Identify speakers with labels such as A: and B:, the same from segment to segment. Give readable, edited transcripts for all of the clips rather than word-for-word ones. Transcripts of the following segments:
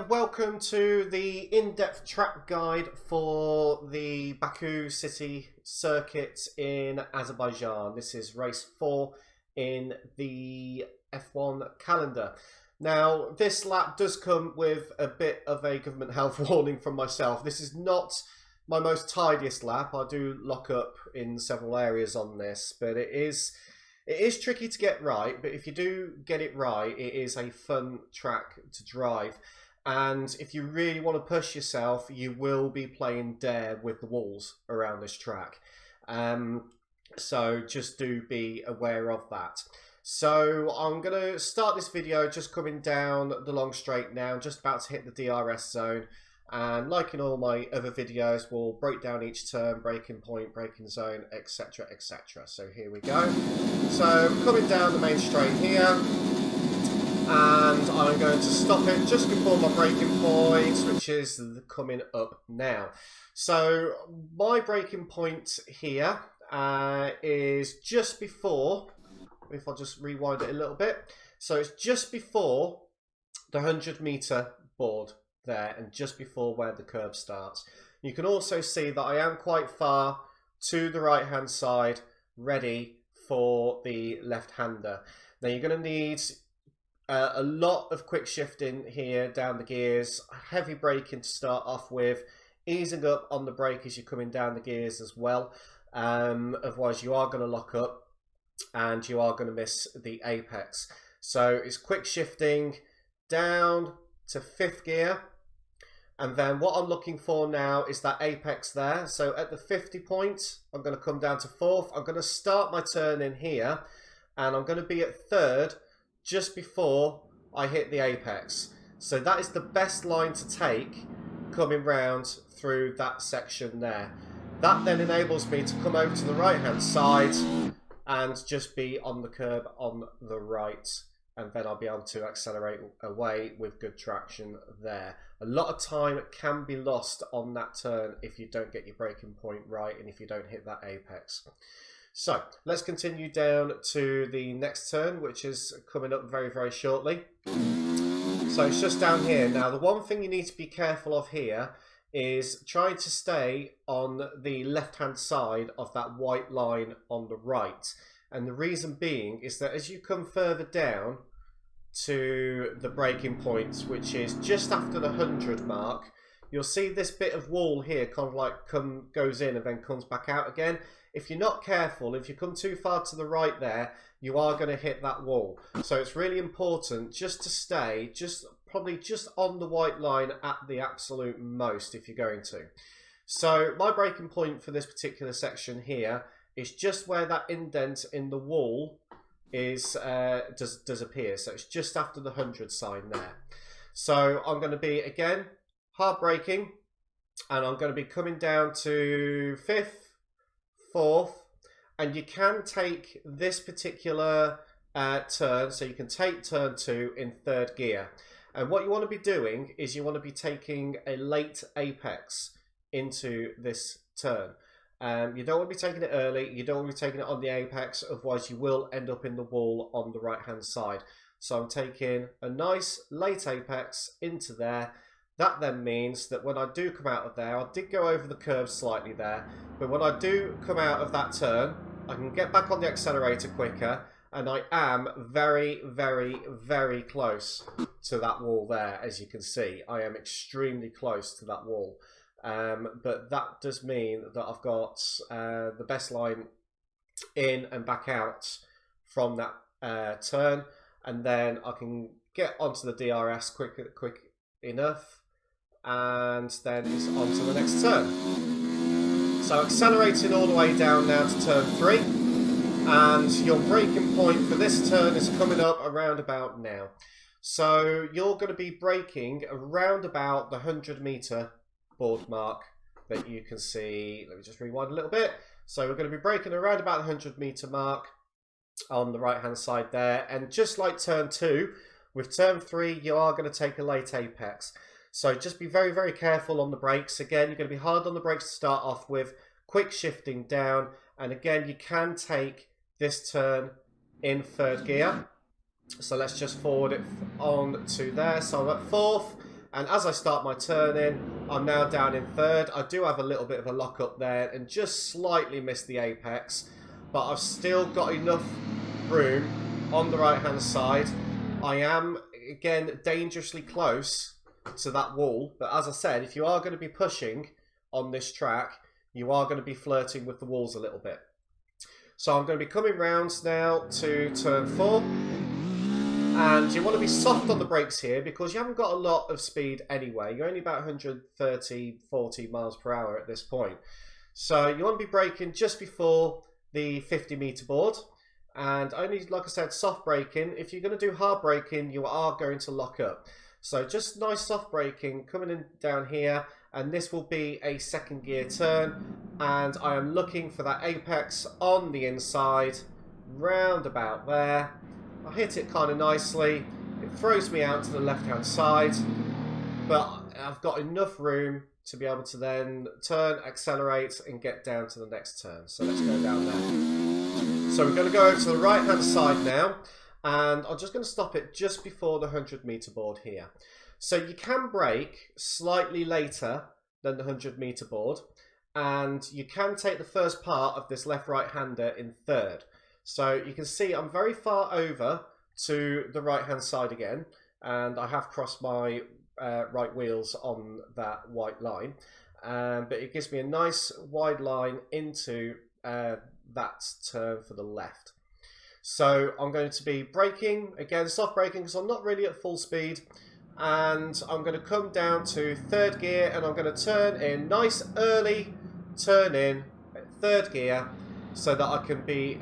A: welcome to the in-depth track guide for the Baku city circuit in Azerbaijan. This is race 4 in the F1 calendar. Now, this lap does come with a bit of a government health warning from myself. This is not my most tidiest lap. I do lock up in several areas on this, but it is tricky to get right. But if you do get it right, it is a fun track to drive. And if you really want to push yourself, you will be playing dare with the walls around this track. So just do be aware of that. So I'm going to start this video just coming down the long straight now, just about to hit the DRS zone. And like in all my other videos, we'll break down each turn, braking point, braking zone, etc, etc. So here we go. So coming down the main straight here, and I'm going to stop it just before my braking point, which is coming up now. So my braking point here is just before, if I just rewind it a little bit, so it's just before the 100-meter board there, and just before where the curve starts. You can also see that I am quite far to the right hand side, ready for the left-hander. Now you're going to need a lot of quick shifting here down the gears, heavy braking to start off with, easing up on the brake as you're coming down the gears as well. Otherwise you are going to lock up and you are going to miss the apex. So it's quick shifting down to 5th gear, and then what I'm looking for now is that apex there. So at the 50 point, I'm going to come down to 4th. I'm going to start my turn in here, and I'm going to be at 3rd just before I hit the apex. So that is the best line to take coming round through that section there. That then enables me to come over to the right hand side and just be on the curb on the right, and then I'll be able to accelerate away with good traction there. A lot of time can be lost on that turn if you don't get your braking point right and if you don't hit that apex. So let's continue down to the next turn, which is coming up very, very shortly. So it's just down here. Now, the one thing you need to be careful of here is trying to stay on the left-hand side of that white line on the right. And the reason being is that as you come further down to the braking point, which is just after the 100 mark, you'll see this bit of wall here kind of like goes in and then comes back out again. If you're not careful, if you come too far to the right there, you are going to hit that wall. So it's really important just to stay probably just on the white line at the absolute most if you're going to. So my braking point for this particular section here is just where that indent in the wall is does appear. So it's just after the 100 sign there. So I'm going to be, again, hard braking, and I'm going to be coming down to 5th, 4th, and you can take this particular turn, so you can take turn 2 in 3rd gear. And what you want to be doing is you want to be taking a late apex into this turn. You don't want to be taking it early, you don't want to be taking it on the apex, otherwise you will end up in the wall on the right hand side. So I'm taking a nice late apex into there. That then means that when I do come out of there, I did go over the curve slightly there, but when I do come out of that turn, I can get back on the accelerator quicker, and I am very, very, very close to that wall there. As you can see, I am extremely close to that wall. But that does mean that I've got the best line in and back out from that turn, and then I can get onto the DRS quick enough, and then it's on to the next turn. So accelerating all the way down now to turn 3, and your braking point for this turn is coming up around about now. So you're going to be braking around about the 100-meter board mark that you can see. Let me just rewind a little bit. So we're going to be braking around about the 100-meter mark on the right hand side there, and just like turn 2, with turn 3 you are going to take a late apex. So just be very, very careful on the brakes. Again, you're going to be hard on the brakes to start off with, quick shifting down, and again you can take this turn in 3rd gear. So let's just forward it on to there. So I'm at 4th, And as I start my turn in, I'm now down in third. I do have a little bit of a lock up there and just slightly missed the apex, but I've still got enough room on the right hand side. I am, again, dangerously close to that wall, but as I said, if you are going to be pushing on this track, you are going to be flirting with the walls a little bit. So I'm going to be coming round now to turn 4, and you want to be soft on the brakes here because you haven't got a lot of speed anyway. You're only about 130, 40 miles per hour at this point. So you want to be braking just before the 50 meter board, and only, like I said, soft braking. If you're going to do hard braking, you are going to lock up. So just nice soft braking coming in down here, and this will be a second gear turn, and I am looking for that apex on the inside, round about there. I hit it kind of nicely. It throws me out to the left hand side, but I've got enough room to be able to then turn, accelerate, and get down to the next turn. So let's go down there. So we're going to go over to the right hand side now, and I'm just going to stop it just before the 100 meter board here. So you can brake slightly later than the 100 meter board, and you can take the first part of this left right hander in third. So you can see I'm very far over to the right hand side again, and I have crossed my right wheels on that white line, but it gives me a nice wide line into that turn for the left. So I'm going to be braking, again soft braking because I'm not really at full speed, and I'm going to come down to third gear, and I'm going to turn in, nice early turn in at third gear, so that I can be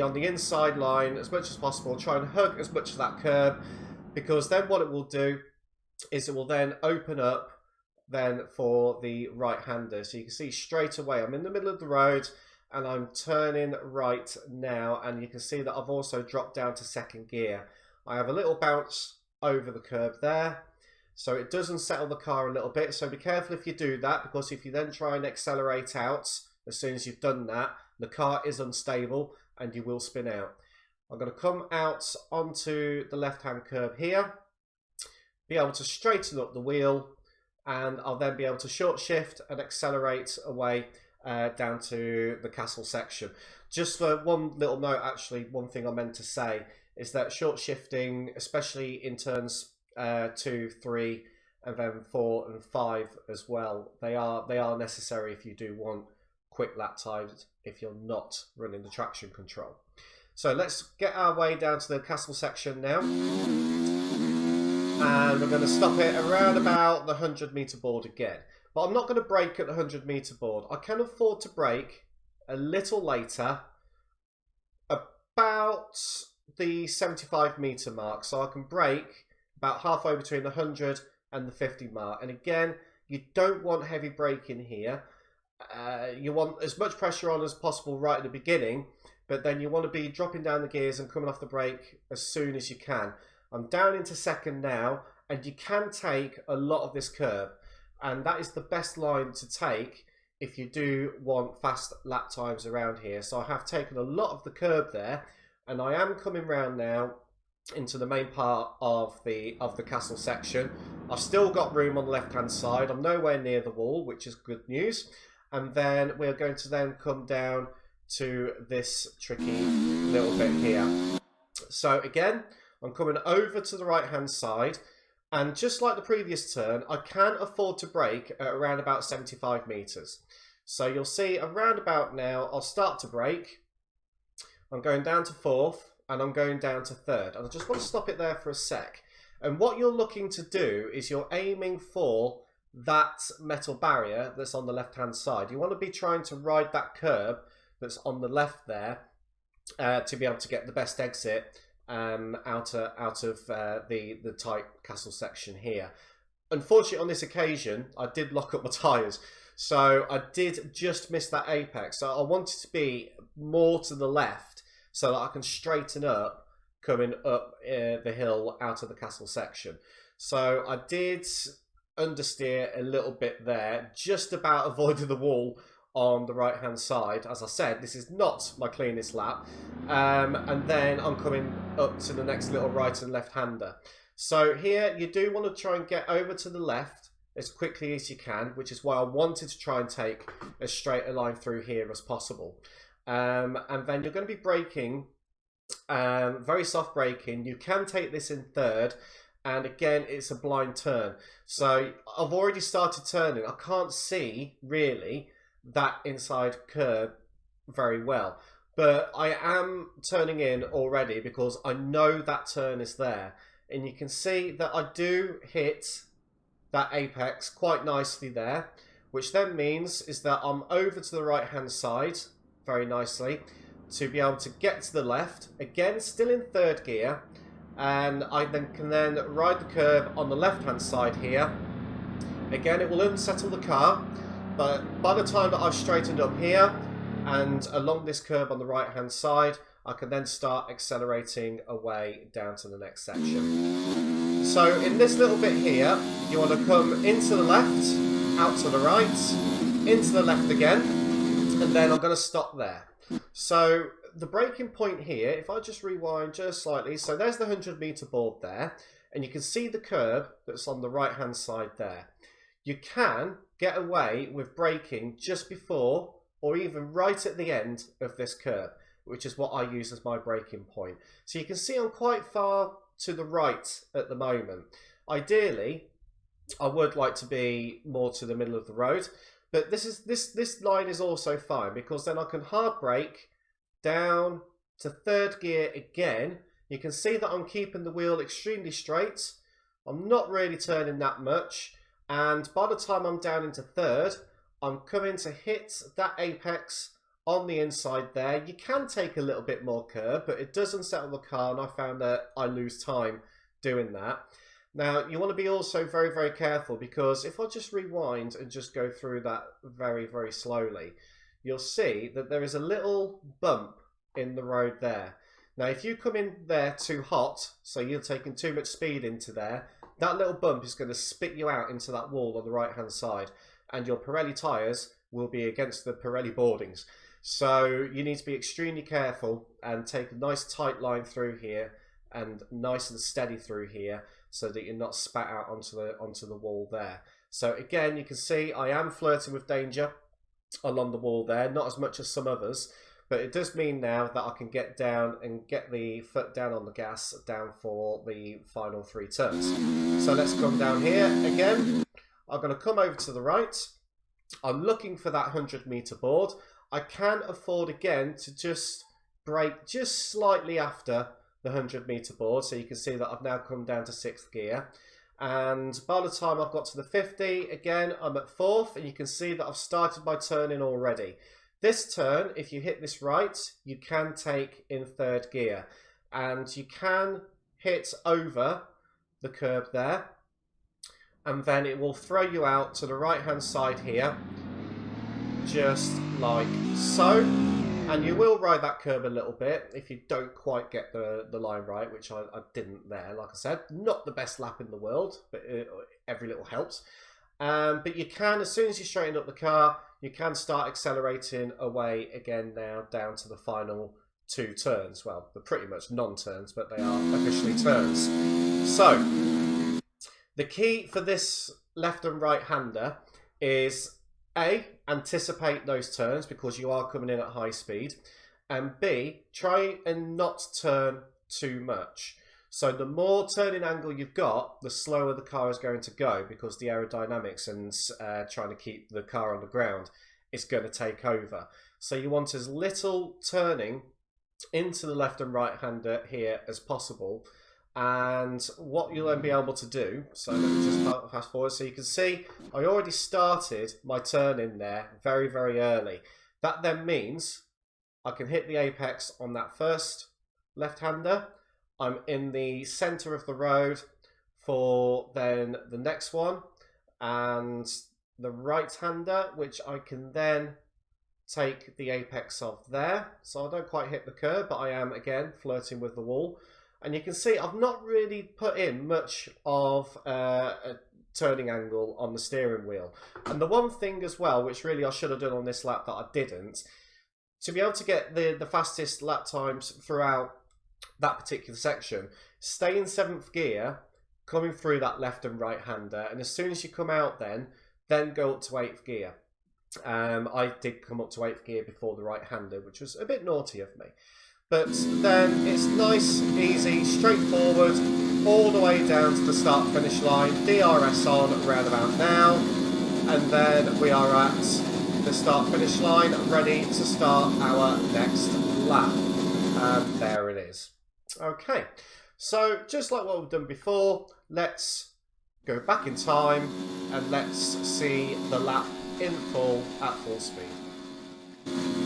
A: on the inside line as much as possible, try and hug as much of that curb, because then what it will do is it will then open up then for the right-hander. So you can see straight away I'm in the middle of the road and I'm turning right now, and you can see that I've also dropped down to second gear. I have a little bounce over the curb there, so it does unsettle the car a little bit, so be careful if you do that, because if you then try and accelerate out as soon as you've done that, the car is unstable and you will spin out. I'm going to come out onto the left-hand curb here, be able to straighten up the wheel, and I'll then be able to short shift and accelerate away down to the castle section. Just for one little note, actually, one thing I meant to say is that short shifting, especially in turns 2, 3, and then 4 and 5 as well, they are necessary if you do want quick lap times if you're not running the traction control. So let's get our way down to the castle section now, and we're going to stop it around about the 100 meter board again, but I'm not going to brake at the 100 meter board. I can afford to brake a little later, about the 75 meter mark, so I can brake about halfway between the 100 and the 50 mark. And again, you don't want heavy braking here. You want as much pressure on as possible right at the beginning, but then you want to be dropping down the gears and coming off the brake as soon as you can. I'm down into second now, and you can take a lot of this curb, and that is the best line to take if you do want fast lap times around here. So I have taken a lot of the curb there, and I am coming round now into the main part of the castle section. I've still got room on the left hand side. I'm nowhere near the wall, which is good news. And then we're going to then come down to this tricky little bit here. So again, I'm coming over to the right hand side, and just like the previous turn, I can afford to brake at around about 75 meters. So you'll see around about now, I'll start to brake. I'm going down to fourth, and I'm going down to third. And I just want to stop it there for a sec. And what you're looking to do is you're aiming for that metal barrier that's on the left hand side. You want to be trying to ride that curb that's on the left there to be able to get the best exit out of the tight castle section here. Unfortunately, on this occasion, I did lock up my tyres, so I did just miss that apex. So I wanted to be more to the left so that I can straighten up coming up the hill out of the castle section. So I did understeer a little bit there, just about avoiding the wall on the right hand side. As I said, this is not my cleanest lap. And then I'm coming up to the next little right and left hander. So here you do want to try and get over to the left as quickly as you can, which is why I wanted to try and take as straight a line through here as possible. And then you're going to be braking, very soft braking. You can take this in third, and again it's a blind turn. So I've already started turning. I can't see really that inside curb very well, but I am turning in already because I know that turn is there, and you can see that I do hit that apex quite nicely there, which then means is that I'm over to the right hand side very nicely to be able to get to the left, again still in third gear, and I then can then ride the curb on the left hand side here. Again, it will unsettle the car, but by the time that I've straightened up here and along this curb on the right hand side, I can then start accelerating away down to the next section. So in this little bit here, you want to come into the left, out to the right, into the left again, and then I'm going to stop there. So the braking point here, if I just rewind just slightly, so there's the 100-meter board there, and you can see the curb that's on the right hand side there. You can get away with braking just before or even right at the end of this curb, which is what I use as my braking point. So you can see I'm quite far to the right at the moment. Ideally, I would like to be more to the middle of the road, but this line is also fine because then I can hard brake down to third gear again. You can see that I'm keeping the wheel extremely straight. I'm not really turning that much, and by the time I'm down into third, I'm coming to hit that apex on the inside there. You can take a little bit more curb, but it does unsettle the car, and I found that I lose time doing that. Now, you want to be also very, very careful, because if I just rewind and just go through that very, very slowly, you'll see that there is a little bump in the road there. Now, if you come in there too hot, so you're taking too much speed into there, that little bump is going to spit you out into that wall on the right-hand side, and your Pirelli tyres will be against the Pirelli boardings. So you need to be extremely careful and take a nice tight line through here and nice and steady through here so that you're not spat out onto the wall there. So again, you can see I am flirting with danger along the wall there, not as much as some others, but it does mean now that I can get down and get the foot down on the gas down for the final 3 turns. So let's come down here again. I'm going to come over to the right. I'm looking for that 100-meter board. I can afford again to just brake just slightly after the 100-meter board, so you can see that I've now come down to 6th gear. And by the time I've got to the 50, again, I'm at 4th, and you can see that I've started my turning already. This turn, if you hit this right, you can take in 3rd gear, and you can hit over the curb there, and then it will throw you out to the right hand side here, just like so. And you will ride that curb a little bit if you don't quite get the line right, which I didn't there. Like I said, not the best lap in the world, but every little helps. But you can, as soon as you straighten up the car, you can start accelerating away again now down to the final 2 turns. Well, they're pretty much non-turns, but they are officially turns. So, the key for this left and right hander is A, anticipate those turns because you are coming in at high speed, and B, try and not turn too much. So the more turning angle you've got, the slower the car is going to go, because the aerodynamics and trying to keep the car on the ground is going to take over. So you want as little turning into the left and right hander here as possible. And what you'll then be able to do, so let me just fast forward, so you can see I already started my turn in there very, very early. That then means I can hit the apex on that first left-hander. I'm in the centre of the road for then the next one, and the right-hander, which I can then take the apex of there. So I don't quite hit the curb, but I am, again, flirting with the wall. And you can see I've not really put in much of turning angle on the steering wheel. And the one thing as well, which really I should have done on this lap that I didn't, to be able to get the fastest lap times throughout that particular section, stay in 7th gear, coming through that left and right hander, and as soon as you come out then go up to 8th gear. I did come up to 8th gear before the right hander, which was a bit naughty of me. But then it's nice, easy, straightforward, all the way down to the start finish line, DRS on round about now, and then we are at the start finish line, ready to start our next lap. And there it is. Okay, so just like what we've done before, let's go back in time and let's see the lap in full at full speed.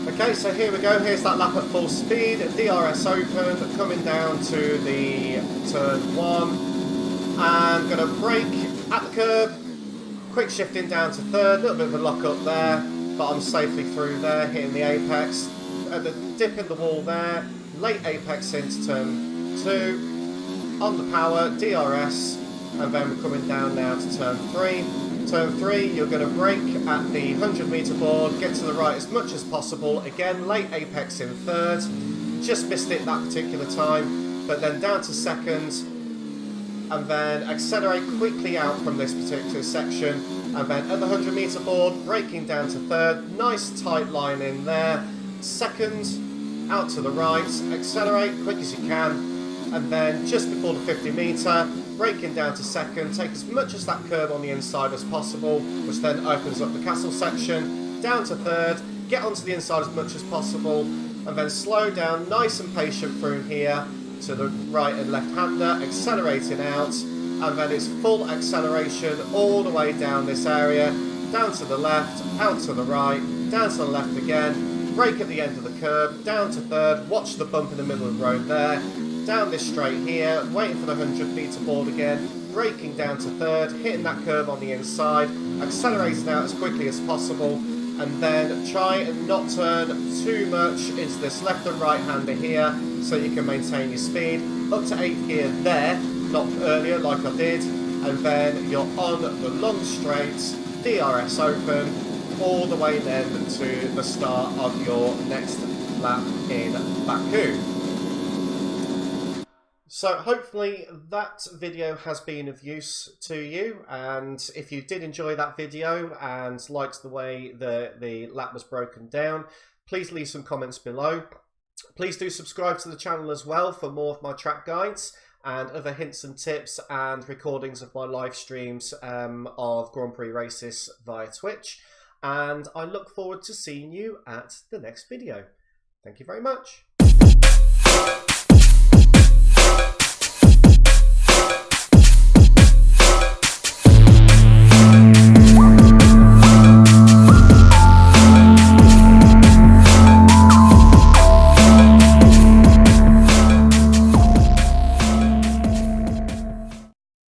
A: Okay, so here we go. Here's that lap at full speed. DRS open, coming down to the turn 1. I'm going to brake at the curb. Quick shifting down to 3rd. A little bit of a lock up there, but I'm safely through there, hitting the apex. At the dip in the wall there. Late apex into turn 2. On the power, DRS. And then we're coming down now to turn 3. Turn 3, you're going to brake at the 100 metre board, get to the right as much as possible. Again, late apex in 3rd. Just missed it that particular time. But then down to 2nd. And then accelerate quickly out from this particular section. And then at the 100 metre board, braking down to 3rd. Nice tight line in there. 2nd, out to the right. Accelerate quick as you can. And then just before the 50 metre, braking down to 2nd, take as much as that curb on the inside as possible, which then opens up the castle section, down to 3rd, get onto the inside as much as possible, and then slow down, nice and patient through here to the right and left hander, accelerating out, and then it's full acceleration all the way down this area, down to the left, out to the right, down to the left again, brake at the end of the curb, down to 3rd, watch the bump in the middle of the road there, down this straight here, waiting for the 100 metre board again, braking down to 3rd, hitting that curve on the inside, accelerating out as quickly as possible, and then try and not turn too much into this left and right hander here, so you can maintain your speed, up to 8th gear there, not earlier like I did, and then you're on the long straight, DRS open, all the way then to the start of your next lap in Baku. So hopefully that video has been of use to you, and if you did enjoy that video and liked the way the lap was broken down, please leave some comments below. Please do subscribe to the channel as well for more of my track guides and other hints and tips and recordings of my live streams of Grand Prix races via Twitch. And I look forward to seeing you at the next video. Thank you very much.